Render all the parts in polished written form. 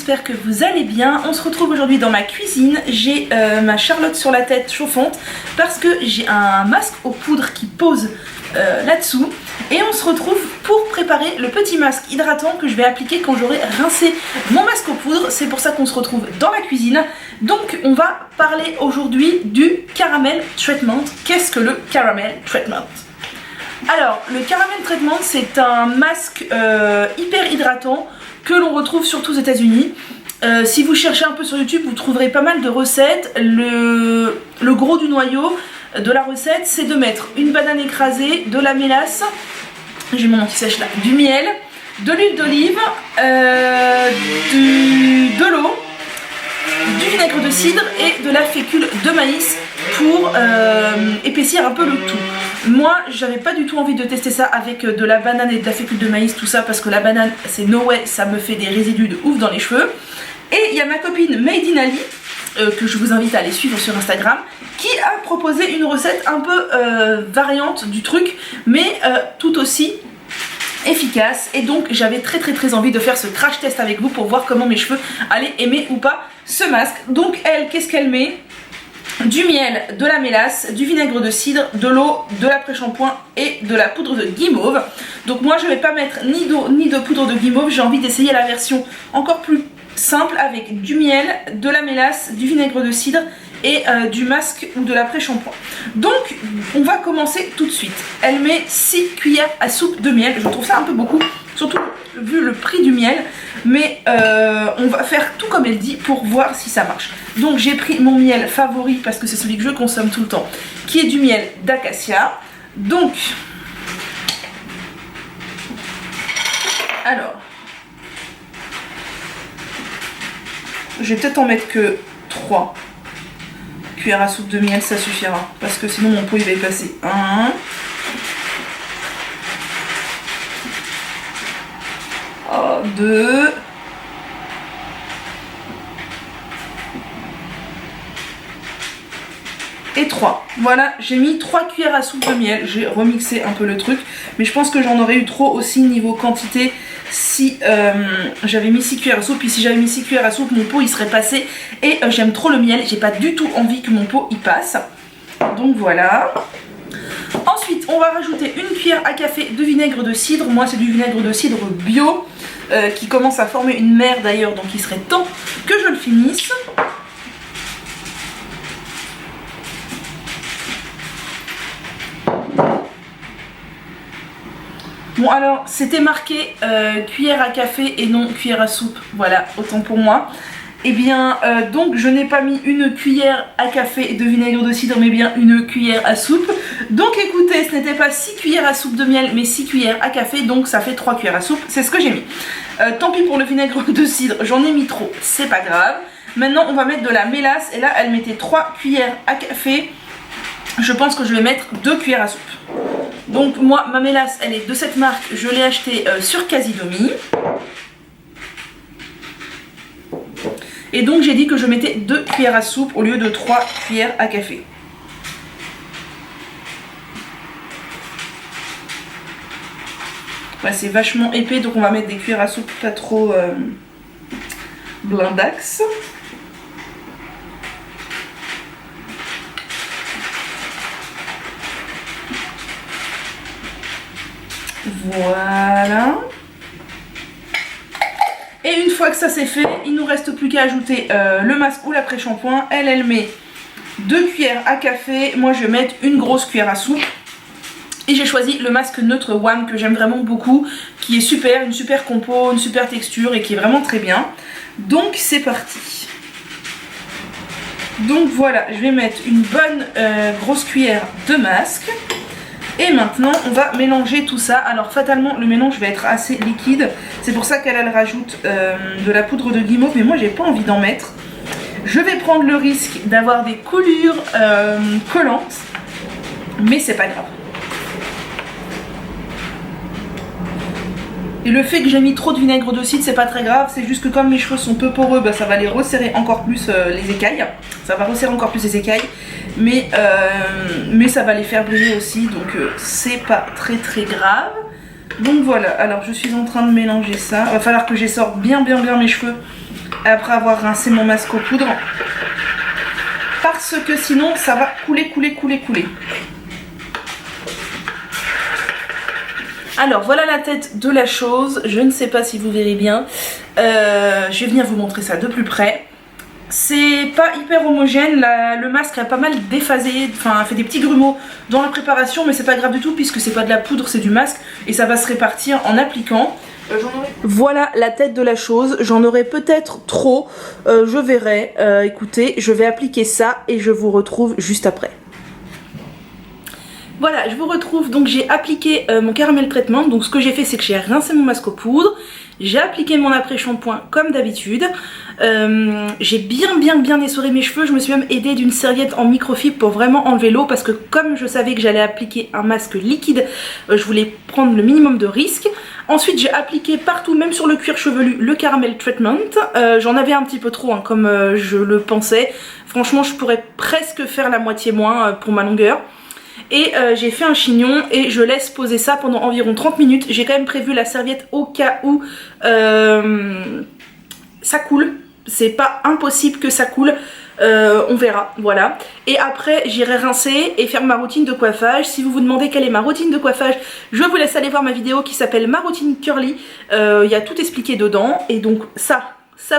j'espère que vous allez bien. On se retrouve aujourd'hui dans ma cuisine. J'ai ma Charlotte sur la tête chauffante parce que j'ai un masque aux poudres qui pose là-dessous. Et on se retrouve pour préparer le petit masque hydratant que je vais appliquer quand j'aurai rincé mon masque aux poudres. C'est pour ça qu'on se retrouve dans la cuisine. Donc on va parler aujourd'hui du caramel treatment. Qu'est-ce que le caramel treatment ? Alors, le caramel treatment, c'est un masque hyper hydratant que l'on retrouve surtout aux États-Unis. Si vous cherchez un peu sur YouTube, vous trouverez pas mal de recettes. Le gros du noyau de la recette, c'est de mettre une banane écrasée, de la mélasse, j'ai mon anti-sèche là, du miel, de l'huile d'olive, de l'eau, du vinaigre de cidre et de la fécule de maïs pour épaissir un peu le tout. Moi j'avais pas du tout envie de tester ça avec de la banane et de la fécule de maïs, tout ça, parce que la banane c'est no way, ça me fait des résidus de ouf dans les cheveux. Et il y a ma copine Made in Ali, que je vous invite à aller suivre sur Instagram, qui a proposé une recette un peu variante du truc, mais tout aussi efficace. Et donc j'avais très envie de faire ce crash test avec vous pour voir comment mes cheveux allaient aimer ou pas ce masque. Donc elle, qu'est-ce qu'elle met ? Du miel, de la mélasse, du vinaigre de cidre, de l'eau, de l'après-shampoing et de la poudre de guimauve. Donc moi je vais pas mettre ni d'eau ni de poudre de guimauve, j'ai envie d'essayer la version encore plus simple avec du miel, de la mélasse, du vinaigre de cidre et du masque ou de l'après-shampoing. Donc on va commencer tout de suite. Elle met 6 cuillères à soupe de miel, je trouve ça un peu beaucoup, surtout vu le prix du miel, mais on va faire tout comme elle dit pour voir si ça marche. Donc j'ai pris mon miel favori parce que c'est celui que je consomme tout le temps, qui est du miel d'acacia. Donc alors je vais peut-être en mettre que 3 cuillères à soupe de miel, ça suffira, parce que sinon mon pot il va y passer. 1, 2, et 3. Voilà, j'ai mis 3 cuillères à soupe de miel. J'ai remixé un peu le truc, mais je pense que j'en aurais eu trop aussi niveau quantité si j'avais mis 6 cuillères à soupe. Puis si j'avais mis 6 cuillères à soupe, mon pot il serait passé. Et j'aime trop le miel, j'ai pas du tout envie que mon pot y passe. Donc voilà. Ensuite, on va rajouter une cuillère à café de vinaigre de cidre. Moi, c'est du vinaigre de cidre bio qui commence à former une mer d'ailleurs, donc il serait temps que je le finisse. Bon alors, c'était marqué cuillère à café et non cuillère à soupe. Voilà, autant pour moi. Et bien, donc je n'ai pas mis une cuillère à café de vinaigre de cidre, mais bien une cuillère à soupe. Donc écoutez, ce n'était pas 6 cuillères à soupe de miel, mais 6 cuillères à café, donc ça fait 3 cuillères à soupe. C'est ce que j'ai mis. Tant pis pour le vinaigre de cidre, j'en ai mis trop, c'est pas grave. Maintenant, on va mettre de la mélasse, et là, elle mettait 3 cuillères à café. Je pense que je vais mettre 2 cuillères à soupe. Donc moi, ma mélasse, elle est de cette marque, je l'ai achetée sur Casidomi. Et donc j'ai dit que je mettais 2 cuillères à soupe au lieu de 3 cuillères à café. Ouais, c'est vachement épais, donc on va mettre des cuillères à soupe pas trop blindax. Voilà. Et une fois que ça c'est fait, il nous reste plus qu'à ajouter le masque ou l'après-shampoing. Elle met 2 cuillères à café. Moi je vais mettre une grosse cuillère à soupe. Et j'ai choisi le masque neutre One que j'aime vraiment beaucoup, qui est super, une super compo, une super texture et qui est vraiment très bien. Donc c'est parti. Donc voilà, je vais mettre une bonne grosse cuillère de masque. Et maintenant on va mélanger tout ça. Alors fatalement le mélange va être assez liquide, c'est pour ça qu'elle rajoute de la poudre de guimauve, mais moi j'ai pas envie d'en mettre. Je vais prendre le risque d'avoir des coulures collantes, mais c'est pas grave. Et le fait que j'ai mis trop de vinaigre de cidre, c'est pas très grave, c'est juste que comme mes cheveux sont peu poreux, bah, ça va les resserrer encore plus les écailles. Ça va resserrer encore plus les écailles, mais ça va les faire briller aussi, donc c'est pas très grave. Donc voilà, alors je suis en train de mélanger ça. Va falloir que j'essorte bien mes cheveux après avoir rincé mon masque aux poudres. Parce que sinon ça va couler. Alors voilà la tête de la chose, je ne sais pas si vous verrez bien, je vais venir vous montrer ça de plus près. C'est pas hyper homogène, le masque a pas mal déphasé, enfin a fait des petits grumeaux dans la préparation, mais c'est pas grave du tout puisque c'est pas de la poudre, c'est du masque et ça va se répartir en appliquant. Voilà la tête de la chose, j'en aurai peut-être trop, je verrai. Écoutez, je vais appliquer ça et je vous retrouve juste après. Voilà, je vous retrouve, donc j'ai appliqué mon caramel traitement. Donc ce que j'ai fait, c'est que j'ai rincé mon masque aux poudres, j'ai appliqué mon après-shampoing comme d'habitude, j'ai bien essoré mes cheveux. Je me suis même aidée d'une serviette en microfibre pour vraiment enlever l'eau, parce que comme je savais que j'allais appliquer un masque liquide, je voulais prendre le minimum de risque. Ensuite j'ai appliqué partout, même sur le cuir chevelu, le caramel treatment. J'en avais un petit peu trop, hein, comme je le pensais. Franchement je pourrais presque faire la moitié moins pour ma longueur. Et j'ai fait un chignon et je laisse poser ça pendant environ 30 minutes. J'ai quand même prévu la serviette au cas où ça coule. C'est pas impossible que ça coule. On verra, voilà. Et après j'irai rincer et faire ma routine de coiffage. Si vous vous demandez quelle est ma routine de coiffage, je vous laisse aller voir ma vidéo qui s'appelle ma routine curly. Il y a tout expliqué dedans. Et donc ça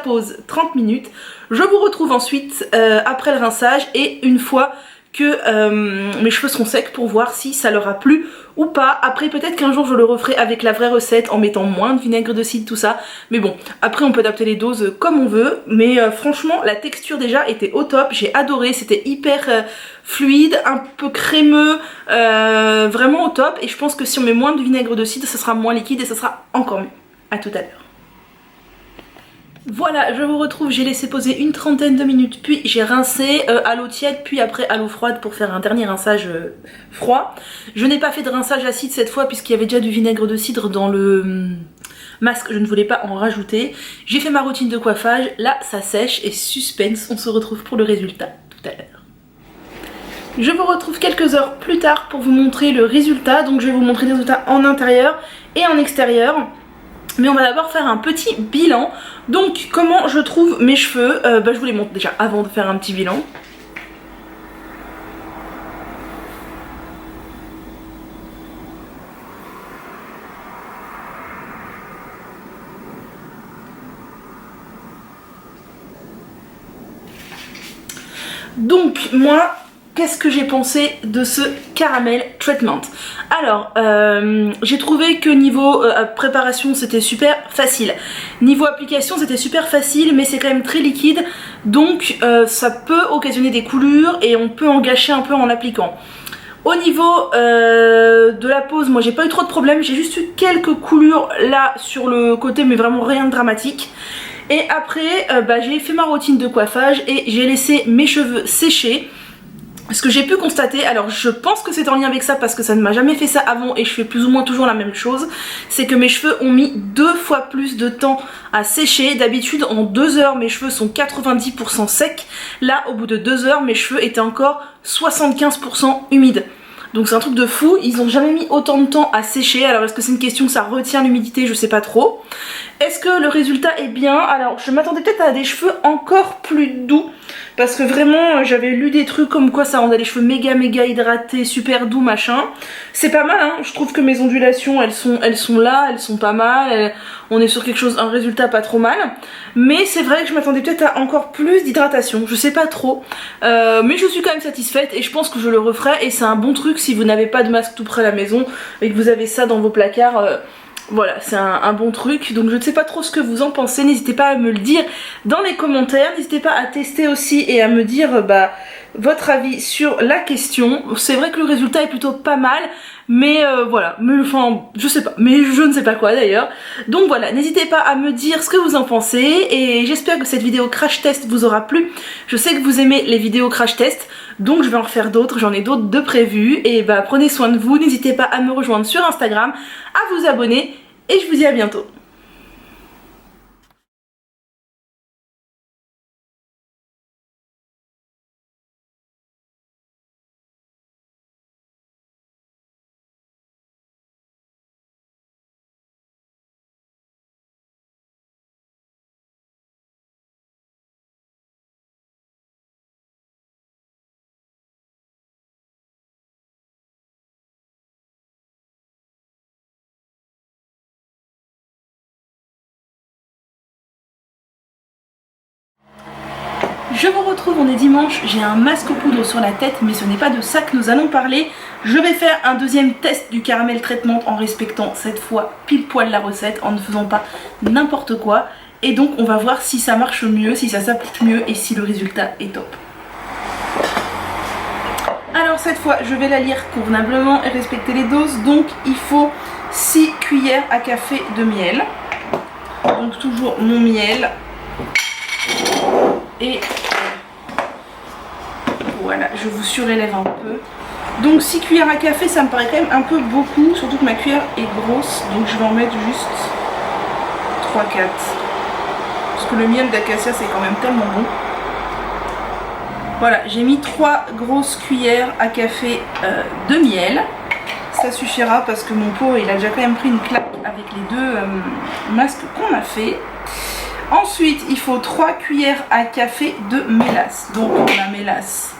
pose 30 minutes. Je vous retrouve ensuite après le rinçage et une fois que mes cheveux seront secs pour voir si ça leur a plu ou pas. Après peut-être qu'un jour je le referai avec la vraie recette en mettant moins de vinaigre de cidre, tout ça. Mais bon, après on peut adapter les doses comme on veut. Mais franchement la texture déjà était au top, j'ai adoré, c'était hyper fluide, un peu crémeux, vraiment au top. Et je pense que si on met moins de vinaigre de cidre, ça sera moins liquide et ça sera encore mieux. A tout à l'heure. Voilà, je vous retrouve, j'ai laissé poser une trentaine de minutes, puis j'ai rincé à l'eau tiède, puis après à l'eau froide pour faire un dernier rinçage froid. Je n'ai pas fait de rinçage acide cette fois puisqu'il y avait déjà du vinaigre de cidre dans le masque, je ne voulais pas en rajouter. J'ai fait ma routine de coiffage, là ça sèche et suspense, on se retrouve pour le résultat tout à l'heure. Je vous retrouve quelques heures plus tard pour vous montrer le résultat, donc je vais vous montrer les résultats en intérieur et en extérieur. Mais on va d'abord faire un petit bilan. Donc comment je trouve mes cheveux, je vous les montre déjà avant de faire un petit bilan. Donc moi, qu'est-ce que j'ai pensé de ce caramel treatment? Alors, j'ai trouvé que niveau préparation c'était super facile. Niveau application c'était super facile, mais c'est quand même très liquide. Donc ça peut occasionner des coulures et on peut en gâcher un peu en l'appliquant. Au niveau de la pose, moi j'ai pas eu trop de problèmes. J'ai juste eu quelques coulures là sur le côté, mais vraiment rien de dramatique. Et après, j'ai fait ma routine de coiffage et j'ai laissé mes cheveux sécher. Ce que j'ai pu constater, alors je pense que c'est en lien avec ça parce que ça ne m'a jamais fait ça avant et je fais plus ou moins toujours la même chose, c'est que mes cheveux ont mis 2 fois plus de temps à sécher. D'habitude en 2 heures mes cheveux sont 90% secs, là au bout de 2 heures mes cheveux étaient encore 75% humides. Donc c'est un truc de fou, ils ont jamais mis autant de temps à sécher. Alors est-ce que c'est une question que ça retient l'humidité, je sais pas trop. Est-ce que le résultat est bien? Alors je m'attendais peut-être à des cheveux encore plus doux, parce que vraiment j'avais lu des trucs comme quoi ça rendait les cheveux méga hydratés, super doux machin. C'est pas mal hein, je trouve que mes ondulations elles sont là, elles sont pas mal, on est sur quelque chose, un résultat pas trop mal. Mais c'est vrai que je m'attendais peut-être à encore plus d'hydratation, je sais pas trop. Mais je suis quand même satisfaite et je pense que je le referai et c'est un bon truc si vous n'avez pas de masque tout près à la maison et que vous avez ça dans vos placards. Voilà, c'est un bon truc, donc je ne sais pas trop ce que vous en pensez, n'hésitez pas à me le dire dans les commentaires, n'hésitez pas à tester aussi et à me dire votre avis sur la question. C'est vrai que le résultat est plutôt pas mal, mais voilà, mais enfin, je sais pas, mais je ne sais pas quoi d'ailleurs. Donc voilà, n'hésitez pas à me dire ce que vous en pensez et j'espère que cette vidéo crash test vous aura plu. Je sais que vous aimez les vidéos crash test, donc je vais en refaire d'autres, j'en ai d'autres de prévus et prenez soin de vous, n'hésitez pas à me rejoindre sur Instagram, à vous abonner et je vous dis à bientôt. Je vous retrouve, on est dimanche, j'ai un masque aux poudres sur la tête, mais ce n'est pas de ça que nous allons parler. Je vais faire un deuxième test du caramel traitement en respectant cette fois pile poil la recette, en ne faisant pas n'importe quoi. Et donc on va voir si ça marche mieux, si ça s'applique mieux et si le résultat est top. Alors cette fois je vais la lire convenablement et respecter les doses. Donc il faut 6 cuillères à café de miel. Donc toujours mon miel. Et voilà, je vous surélève un peu. Donc 6 cuillères à café, ça me paraît quand même un peu beaucoup, surtout que ma cuillère est grosse, donc je vais en mettre juste 3-4. Parce que le miel d'acacia c'est quand même tellement bon. Voilà, j'ai mis 3 grosses cuillères à café de miel. Ça suffira parce que mon pot il a déjà quand même pris une claque avec les deux masques qu'on a fait. Ensuite, il faut 3 cuillères à café de mélasse. Donc la mélasse,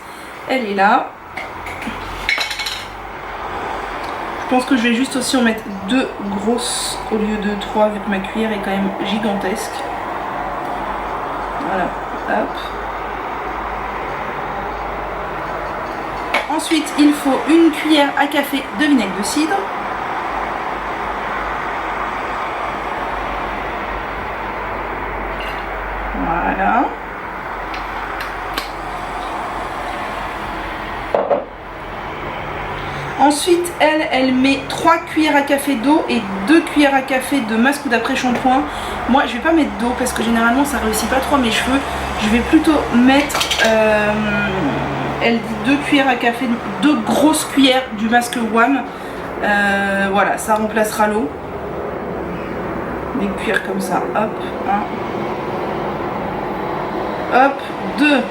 elle est là. Je pense que je vais juste aussi en mettre 2 grosses au lieu de 3 vu que ma cuillère est quand même gigantesque. Voilà, hop. Ensuite, il faut 1 cuillère à café de vinaigre de cidre. Voilà. Ensuite, elle met 3 cuillères à café d'eau et 2 cuillères à café de masque ou d'après-shampoing. Moi, je vais pas mettre d'eau parce que généralement, ça réussit pas trop à mes cheveux. Je vais plutôt mettre, elle dit 2 cuillères à café, 2 grosses cuillères du masque WAM. Voilà, ça remplacera l'eau. Des cuillères comme ça, hop, 1. Hop, 2.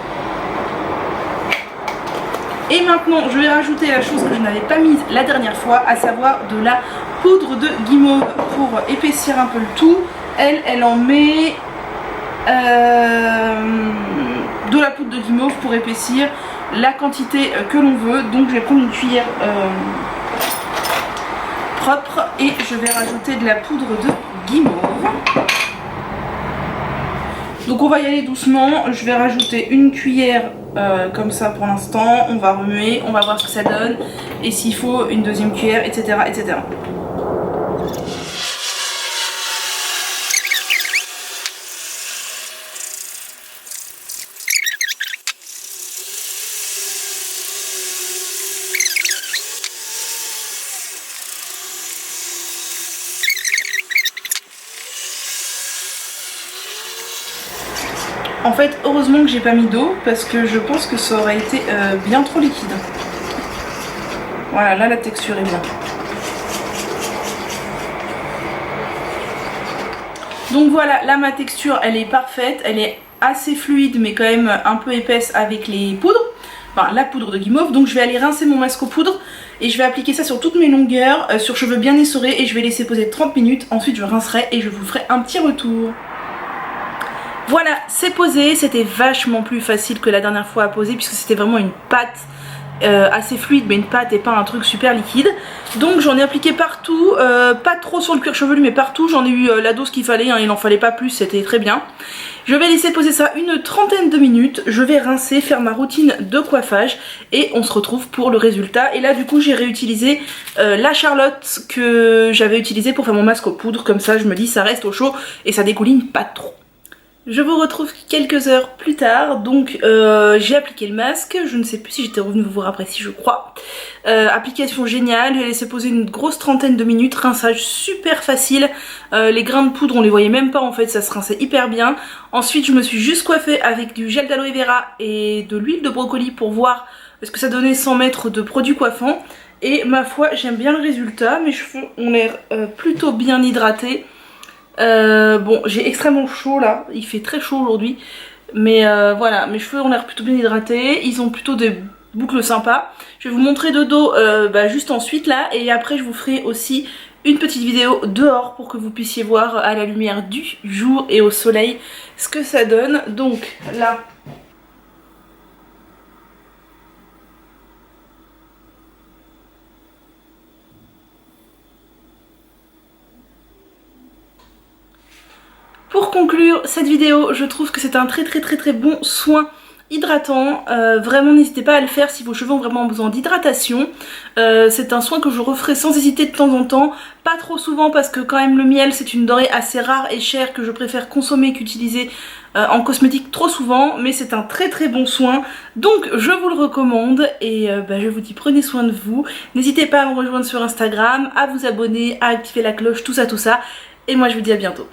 Et maintenant, je vais rajouter la chose que je n'avais pas mise la dernière fois, à savoir de la poudre de guimauve pour épaissir un peu le tout. Elle en met de la poudre de guimauve pour épaissir la quantité que l'on veut. Donc je vais prendre une cuillère propre et je vais rajouter de la poudre de guimauve. Donc on va y aller doucement, je vais rajouter 1 cuillère comme ça pour l'instant, on va remuer, on va voir ce que ça donne et s'il faut une deuxième cuillère, etc. etc. En fait, heureusement que j'ai pas mis d'eau parce que je pense que ça aurait été bien trop liquide. Voilà, là la texture est bien. Donc voilà, là ma texture elle est parfaite, elle est assez fluide mais quand même un peu épaisse avec les poudres. Enfin la poudre de guimauve, donc je vais aller rincer mon masque aux poudres et je vais appliquer ça sur toutes mes longueurs, sur cheveux bien essorés et je vais laisser poser 30 minutes. Ensuite je rincerai et je vous ferai un petit retour. Voilà, c'est posé, c'était vachement plus facile que la dernière fois à poser puisque c'était vraiment une pâte assez fluide mais une pâte et pas un truc super liquide. Donc j'en ai appliqué partout, pas trop sur le cuir chevelu mais partout, j'en ai eu la dose qu'il fallait, hein, il n'en fallait pas plus, c'était très bien. Je vais laisser poser ça une trentaine de minutes, je vais rincer, faire ma routine de coiffage et on se retrouve pour le résultat. Et là du coup j'ai réutilisé la Charlotte que j'avais utilisée pour faire mon masque aux poudres, comme ça je me dis ça reste au chaud et ça dégouline pas trop. Je vous retrouve quelques heures plus tard, donc j'ai appliqué le masque, je ne sais plus si j'étais revenue vous voir après, si je crois. Application géniale, j'ai laissé poser une grosse trentaine de minutes, rinçage super facile, les grains de poudre on les voyait même pas en fait, ça se rinçait hyper bien. Ensuite je me suis juste coiffée avec du gel d'aloe vera et de l'huile de brocoli pour voir ce que ça donnait sans mettre de produits coiffants. Et ma foi j'aime bien le résultat, mes cheveux ont l'air plutôt bien hydratés. Bon, j'ai extrêmement chaud là, il fait très chaud aujourd'hui, mais voilà, mes cheveux ont l'air plutôt bien hydratés, ils ont plutôt des boucles sympas. Je vais vous montrer de dos juste ensuite là, et après je vous ferai aussi une petite vidéo dehors pour que vous puissiez voir à la lumière du jour et au soleil ce que ça donne. Donc là, pour conclure cette vidéo, je trouve que c'est un très bon soin hydratant, vraiment n'hésitez pas à le faire si vos cheveux ont vraiment besoin d'hydratation. C'est un soin que je referai sans hésiter de temps en temps, pas trop souvent parce que quand même le miel c'est une denrée assez rare et chère que je préfère consommer qu'utiliser en cosmétique trop souvent, mais c'est un très très bon soin, donc je vous le recommande et je vous dis prenez soin de vous, n'hésitez pas à me rejoindre sur Instagram, à vous abonner, à activer la cloche, tout ça, et moi je vous dis à bientôt.